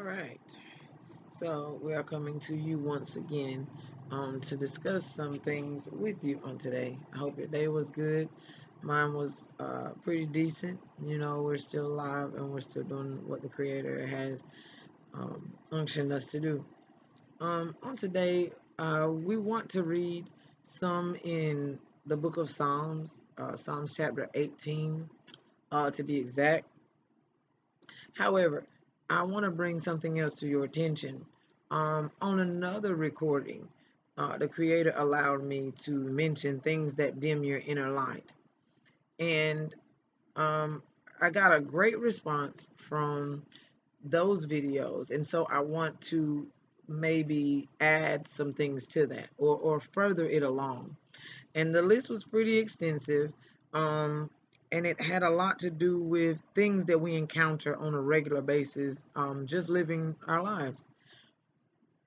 right. So we are coming to you once again to discuss some things with you on today. I hope your day was good. Mine was pretty decent. We're still alive and we're still doing what the Creator has unctioned us to do. On today, we want to read some in the book of Psalms, Psalms chapter 18 to be exact. However, I want to bring something else to your attention. On another recording, the Creator allowed me to mention things that dim your inner light. And I got a great response from those videos. And so I want to maybe add some things to that or further it along. And the list was pretty extensive. And it had a lot to do with things that we encounter on a regular basis, just living our lives.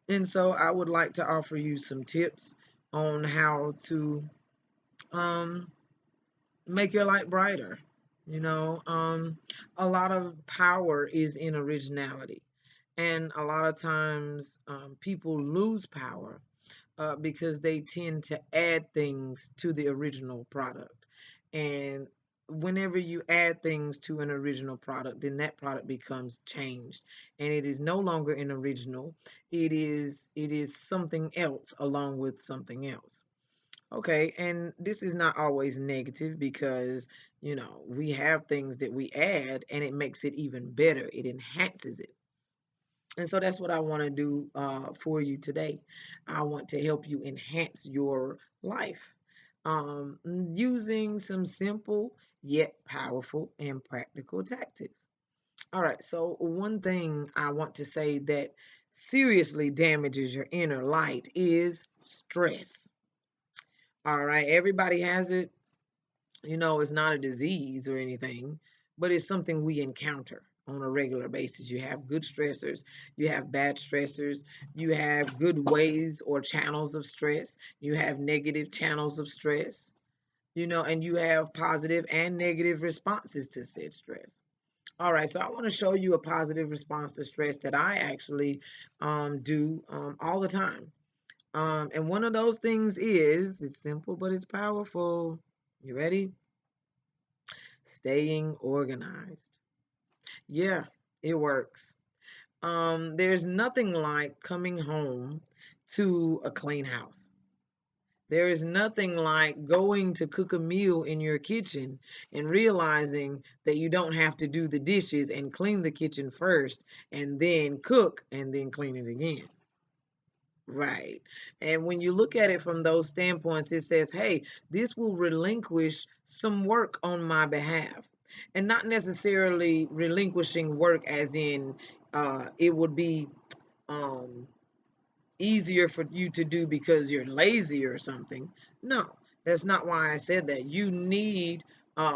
And so I would like to offer you some tips on how to um, make your light brighter. A lot of power is in originality. And a lot of times people lose power because they tend to add things to the original product. And whenever you add things to an original product, then that product becomes changed, and it is no longer an original. It is something else along with something else. Okay, and this is not always negative because we have things that we add and it makes it even better. It enhances it. And so that's what I want to do for you today. I want to help you enhance your life using some simple yet powerful and practical tactics. All right, so one thing I want to say that seriously damages your inner light is stress. All right, everybody has it. It's not a disease or anything, but it's something we encounter on a regular basis. You have good stressors, you have bad stressors, you have good ways or channels of stress, you have negative channels of stress, and you have positive and negative responses to said stress. All right, so I want to show you a positive response to stress that I actually do all the time. And one of those things is, it's simple, but it's powerful. You ready? Staying organized. Yeah, it works. There's nothing like coming home to a clean house. There is nothing like going to cook a meal in your kitchen and realizing that you don't have to do the dishes and clean the kitchen first and then cook and then clean it again. Right. And when you look at it from those standpoints, it says, hey, this will relinquish some work on my behalf. And not necessarily relinquishing work as in it would be um, easier for you to do because you're lazy or something. No, that's not why I said that. You need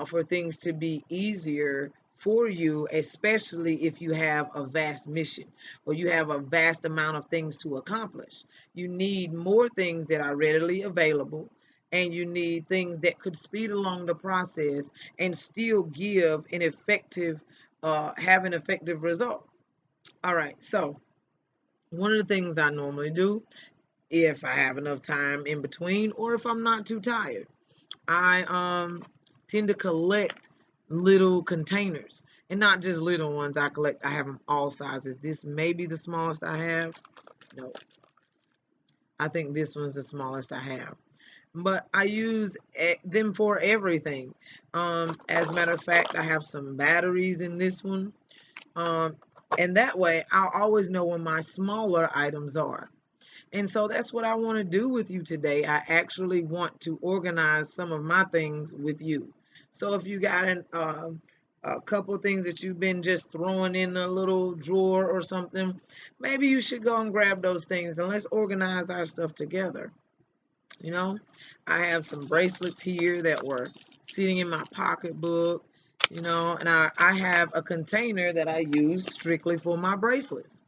for things to be easier for you, especially if you have a vast mission or you have a vast amount of things to accomplish. You need more things that are readily available, and you need things that could speed along the process and still give an effective, have an effective result. All right, so one of the things I normally do if I have enough time in between or if I'm not too tired. I tend to collect little containers, and not just little ones. I have them all sizes. This may be the smallest I have. No, I think this one's the smallest I have. But I use them for everything. As a matter of fact, I have some batteries in this one. Um, and that way I'll always know where my smaller items are. And so that's what I want to do with you today. I actually want to organize some of my things with you. So if you got a couple of things that you've been just throwing in a little drawer or something, maybe you should go and grab those things and let's organize our stuff together. You know, I have some bracelets here that were sitting in my pocketbook, and I have a container that I use strictly for my bracelets.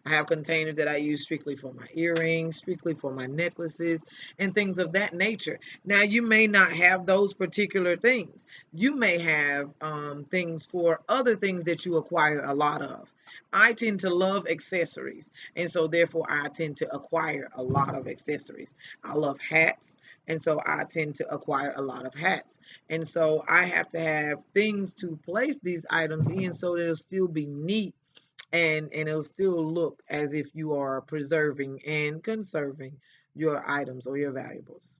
I have containers that I use strictly for my earrings, strictly for my necklaces, and things of that nature. Now, you may not have those particular things. You may have things for other things that you acquire a lot of. I tend to love accessories, and so therefore I tend to acquire a lot of accessories. I love hats, and so I tend to acquire a lot of hats. And so I have to have things to place these items in so that it'll still be neat, and it'll still look as if you are preserving and conserving your items or your valuables.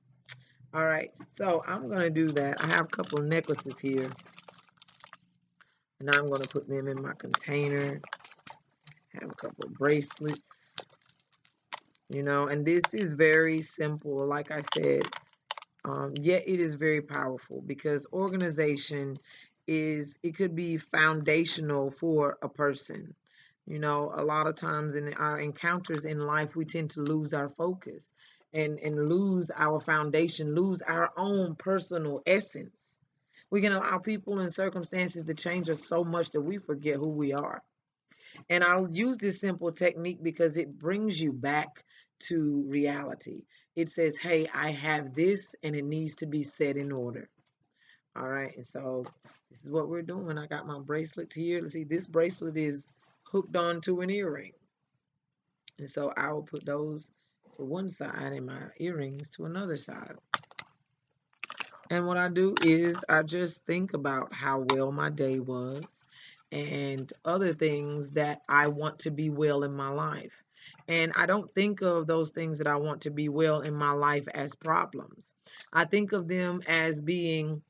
All right, so I'm going to do that. I have a couple of necklaces here, and I'm going to put them in my container. I have a couple of bracelets, and this is very simple. Like I said, yet it is very powerful because organization it could be foundational for a person. A lot of times in our encounters in life, we tend to lose our focus and lose our foundation, lose our own personal essence. We can allow people and circumstances to change us so much that we forget who we are. And I'll use this simple technique because it brings you back to reality. It says, hey, I have this and it needs to be set in order. All right. And so this is what we're doing. I got my bracelets here. Let's see, this bracelet is hooked onto an earring. And so I will put those to one side and my earrings to another side. And what I do is I just think about how well my day was and other things that I want to be well in my life. And I don't think of those things that I want to be well in my life as problems. I think of them as being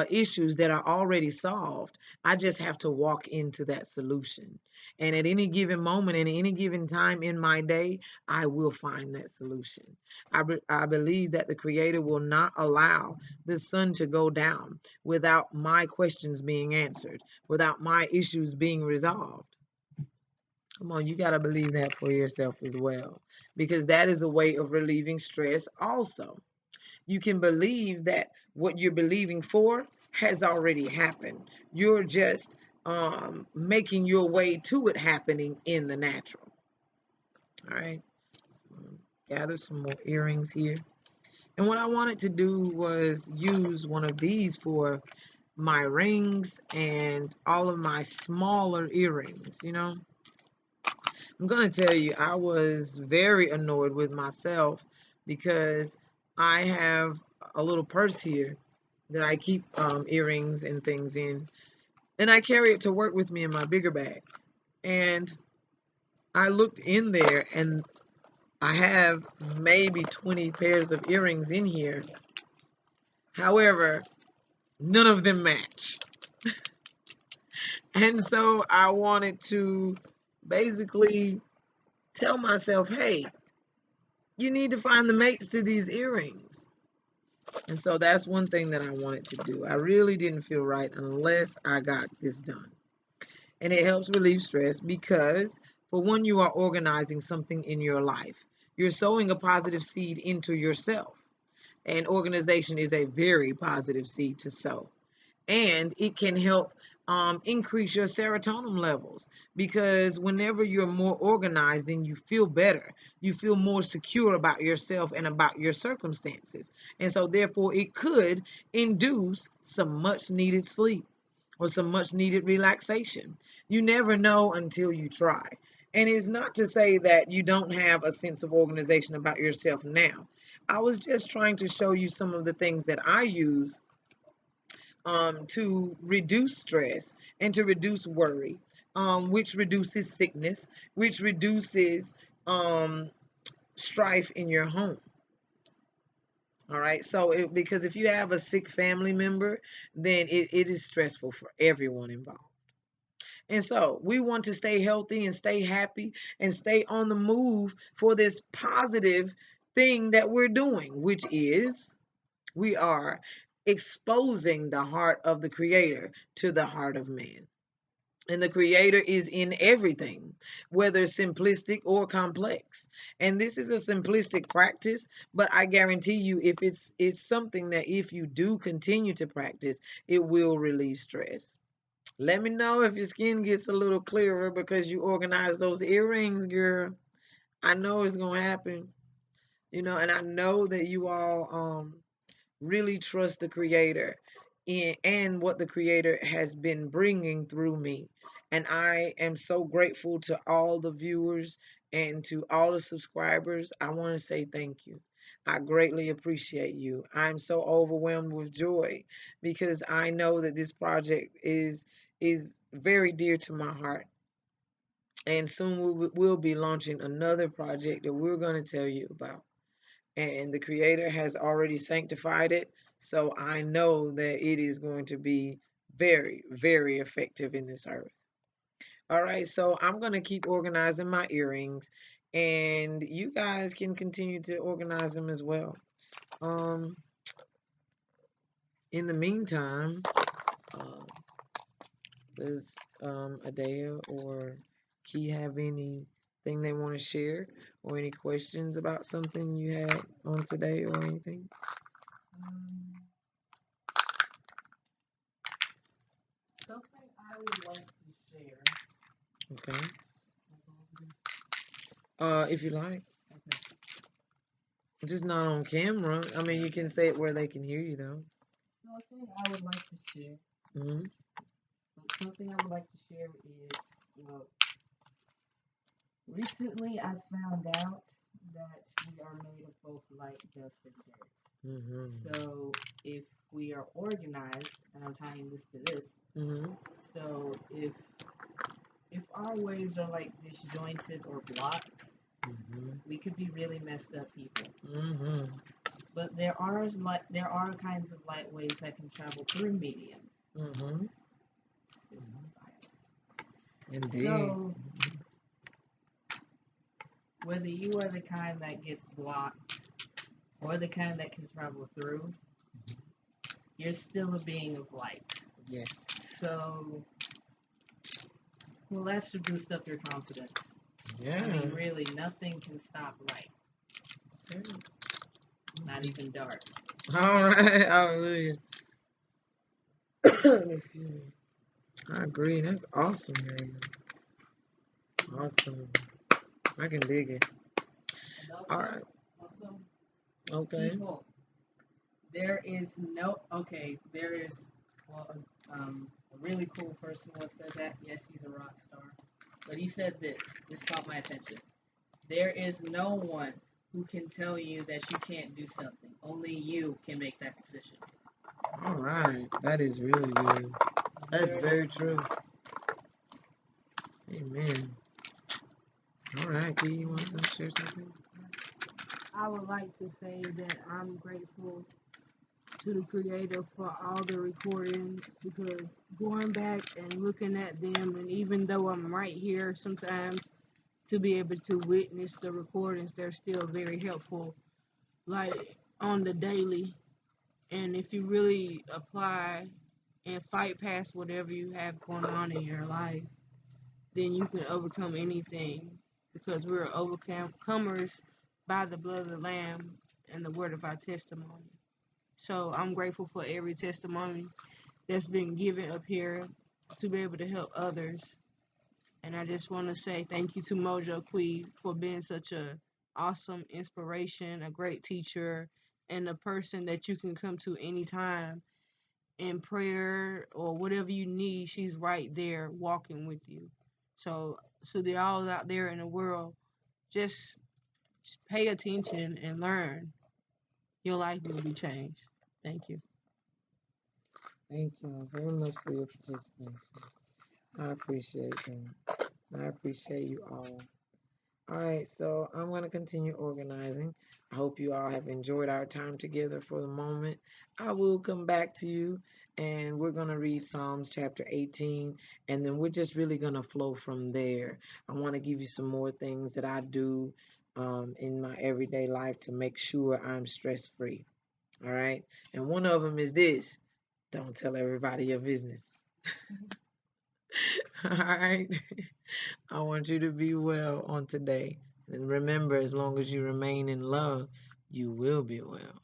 issues that are already solved. I just have to walk into that solution. And at any given moment, and any given time in my day, I will find that solution. I believe that the Creator will not allow the sun to go down without my questions being answered, without my issues being resolved. Come on, you got to believe that for yourself as well, because that is a way of relieving stress also. You can believe that what you're believing for has already happened. You're just making your way to it happening in the natural. All right. So gather some more earrings here. And what I wanted to do was use one of these for my rings and all of my smaller earrings. I'm going to tell you, I was very annoyed with myself because I have a little purse here that I keep earrings and things in, and I carry it to work with me in my bigger bag. And I looked in there, and I have maybe 20 pairs of earrings in here. However, none of them match. And so I wanted to basically tell myself, hey, you need to find the mates to these earrings. And so that's one thing that I wanted to do. I really didn't feel right unless I got this done. And it helps relieve stress because, for one, you are organizing something in your life. You're sowing a positive seed into yourself. And organization is a very positive seed to sow. And it can help increase your serotonin levels, because whenever you're more organized, then you feel better. You feel more secure about yourself and about your circumstances. And so therefore it could induce some much needed sleep or some much needed relaxation. You never know until you try. And it's not to say that you don't have a sense of organization about yourself now. I was just trying to show you some of the things that I use to reduce stress and to reduce worry, which reduces sickness, which reduces um, strife in your home. All right. So, because if you have a sick family member, then it is stressful for everyone involved. And so we want to stay healthy and stay happy and stay on the move for this positive thing that we're doing, which is we are exposing the heart of the Creator to the heart of man. And the Creator is in everything, whether simplistic or complex. And this is a simplistic practice, but I guarantee you, if it's something that if you do continue to practice, it will relieve stress. Let me know if your skin gets a little clearer because you organize those earrings, girl. I know it's gonna happen. And I know that you all really trust the creator and what the creator has been bringing through me. And I am so grateful to all the viewers and to all the subscribers. I want to say thank you. I greatly appreciate you. I'm so overwhelmed with joy because I know that this project is very dear to my heart. And soon we'll be launching another project that we're going to tell you about, and the creator has already sanctified it, so I know that it is going to be very, very effective in this earth. All right, so I'm going to keep organizing my earrings, and you guys can continue to organize them as well. um in the meantime, uh, does Adea or Key have anything they want to share, or any questions about something you had on today or anything? Um, Something I would like to share. Okay. If you like. Okay. Just not on camera. I mean, you can say it where they can hear you, though. Something I would like to share. Hmm. But something I would like to share is, well, recently I found out that we are made of both light, dust, and dirt. Hmm. So if we are organized, and I'm tying this to this, Hmm. so if our waves are like disjointed or blocks, Hmm. we could be really messed up people. Hmm. But there are kinds of light waves that can travel through mediums. Hmm. There's no science. Indeed. So whether you are the kind that gets blocked or the kind that can travel through, you're still a being of light. Yes. So, well, that should boost up your confidence. Yeah. I mean, really, nothing can stop light, not even dark. All right. Hallelujah. Excuse me. I agree. That's awesome, man. Awesome. I can dig it. And All right. also, Okay. people, there is no, okay, there is, well, a really cool person once said that. Yes, he's a rock star. But he said this caught my attention. There is no one who can tell you that you can't do something. Only you can make that decision. All right. That is really good. That's very true. Amen. All right. Key, you want to share something? I would like to say that I'm grateful to the creator for all the recordings because going back and looking at them, and even though I'm right here sometimes, to be able to witness the recordings, they're still very helpful, like on the daily. And if you really apply and fight past whatever you have going on in your life, then you can overcome anything because we're overcomers by the blood of the Lamb and the word of our testimony. So I'm grateful for every testimony that's been given up here to be able to help others. And I just want to say thank you to Mojo Quee for being such a awesome inspiration, a great teacher, and a person that you can come to anytime in prayer or whatever you need. She's right there walking with you. So the all out there in the world, just pay attention and learn. Your life will be changed. Thank you. Thank you very much for your participation. I appreciate that. I appreciate you all. All right, so I'm going to continue organizing. I hope you all have enjoyed our time together for the moment. I will come back to you and we're going to read Psalms chapter 18, and then we're just really going to flow from there. I want to give you some more things that I do in my everyday life to make sure I'm stress free. All right, and one of them is this: don't tell everybody your business. All right. I want you to be well on today. And remember, as long as you remain in love, you will be well.